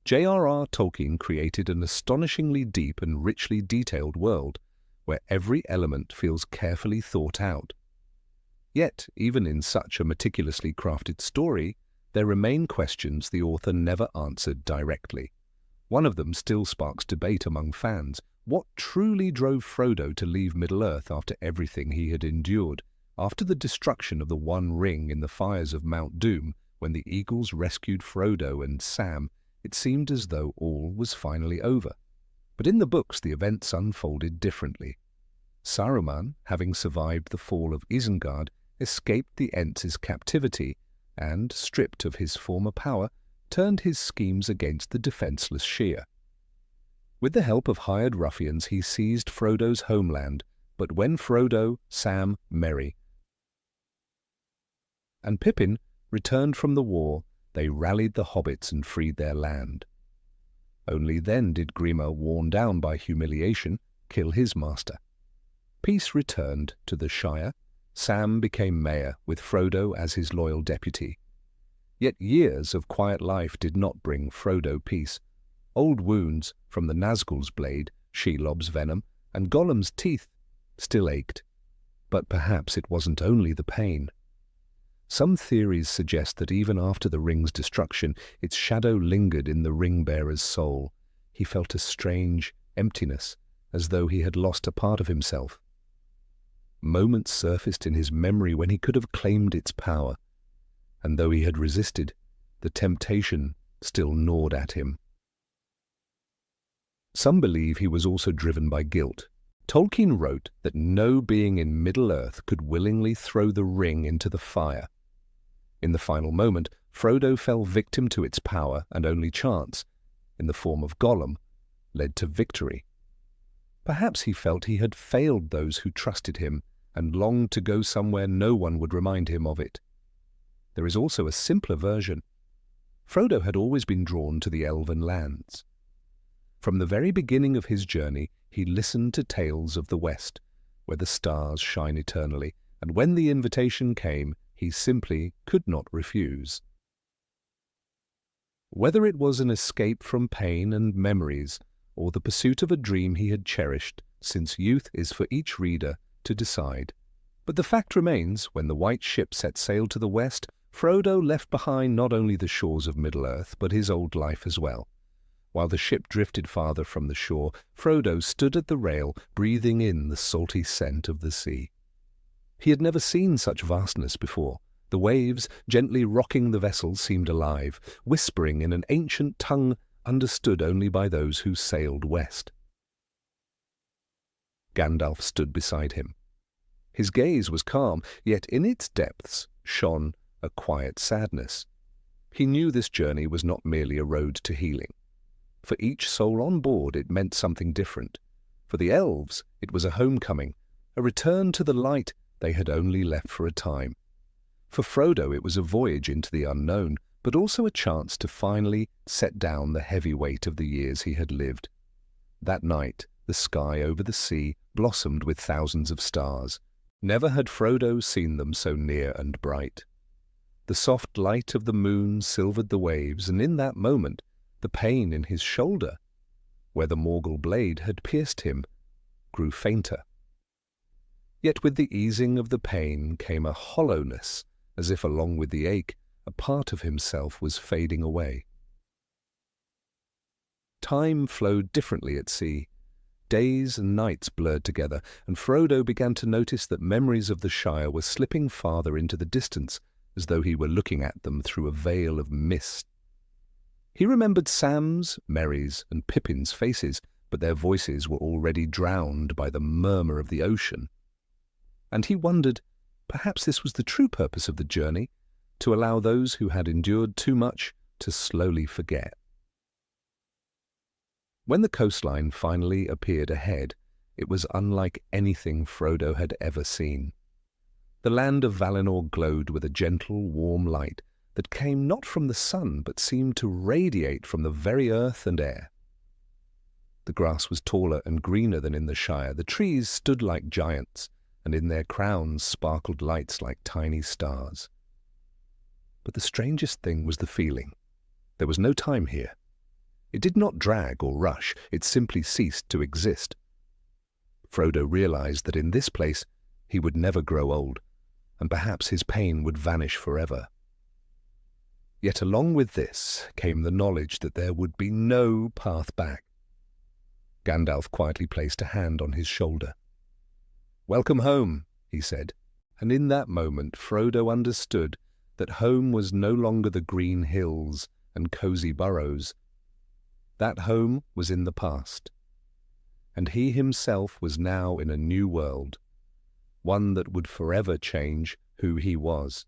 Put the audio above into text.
J.R.R. Tolkien created an astonishingly deep and richly detailed world, where every element feels carefully thought out. Yet, even in such a meticulously crafted story, there remain questions the author never answered directly. One of them still sparks debate among fans. What truly drove Frodo to leave Middle-earth after everything he had endured? After the destruction of the One Ring in the fires of Mount Doom, when the Eagles rescued Frodo and Sam, it seemed as though all was finally over. But in the books, the events unfolded differently. Saruman, having survived the fall of Isengard, escaped the Ents' captivity and, stripped of his former power, turned his schemes against the defenseless Shire. With the help of hired ruffians, he seized Frodo's homeland, but when Frodo, Sam, Merry, and Pippin returned from the war, they rallied the hobbits and freed their land. Only then did Grima, worn down by humiliation, kill his master. Peace returned to the Shire. Sam became mayor, with Frodo as his loyal deputy. Yet years of quiet life did not bring Frodo peace. Old wounds from the Nazgul's blade, Shelob's venom, and Gollum's teeth still ached. But perhaps it wasn't only the pain. Some theories suggest that even after the ring's destruction, its shadow lingered in the ring-bearer's soul. He felt a strange emptiness, as though he had lost a part of himself. Moments surfaced in his memory when he could have claimed its power, and though he had resisted, the temptation still gnawed at him. Some believe he was also driven by guilt. Tolkien wrote that no being in Middle-earth could willingly throw the ring into the fire. In the final moment, Frodo fell victim to its power, and only chance, in the form of Gollum, led to victory. Perhaps he felt he had failed those who trusted him and longed to go somewhere no one would remind him of it. There is also a simpler version. Frodo had always been drawn to the elven lands. From the very beginning of his journey, he listened to tales of the West, where the stars shine eternally, and when the invitation came, he simply could not refuse. Whether it was an escape from pain and memories, or the pursuit of a dream he had cherished since youth, is for each reader to decide. But the fact remains, when the white ship set sail to the west, Frodo left behind not only the shores of Middle-earth, but his old life as well. While the ship drifted farther from the shore, Frodo stood at the rail, breathing in the salty scent of the sea. He had never seen such vastness before. The waves, gently rocking the vessel, seemed alive, whispering in an ancient tongue understood only by those who sailed west. Gandalf stood beside him. His gaze was calm, yet in its depths shone a quiet sadness. He knew this journey was not merely a road to healing. For each soul on board it meant something different. For the elves it was a homecoming, a return to the light they had only left for a time. For Frodo it was a voyage into the unknown, but also a chance to finally set down the heavy weight of the years he had lived. That night, the sky over the sea blossomed with thousands of stars. Never had Frodo seen them so near and bright. The soft light of the moon silvered the waves, and in that moment, the pain in his shoulder, where the Morgul blade had pierced him, grew fainter. Yet with the easing of the pain came a hollowness, as if along with the ache, a part of himself was fading away. Time flowed differently at sea. Days and nights blurred together, and Frodo began to notice that memories of the Shire were slipping farther into the distance, as though he were looking at them through a veil of mist. He remembered Sam's, Merry's, and Pippin's faces, but their voices were already drowned by the murmur of the ocean. And he wondered, perhaps this was the true purpose of the journey, to allow those who had endured too much to slowly forget. When the coastline finally appeared ahead, it was unlike anything Frodo had ever seen. The land of Valinor glowed with a gentle, warm light that came not from the sun but seemed to radiate from the very earth and air. The grass was taller and greener than in the Shire. The trees stood like giants, and in their crowns sparkled lights like tiny stars. But the strangest thing was the feeling. There was no time here. It did not drag or rush, it simply ceased to exist. Frodo realized that in this place he would never grow old, and perhaps his pain would vanish forever. Yet along with this came the knowledge that there would be no path back. Gandalf quietly placed a hand on his shoulder. "Welcome home," he said, and in that moment Frodo understood that home was no longer the green hills and cozy burrows. That home was in the past, and he himself was now in a new world, one that would forever change who he was.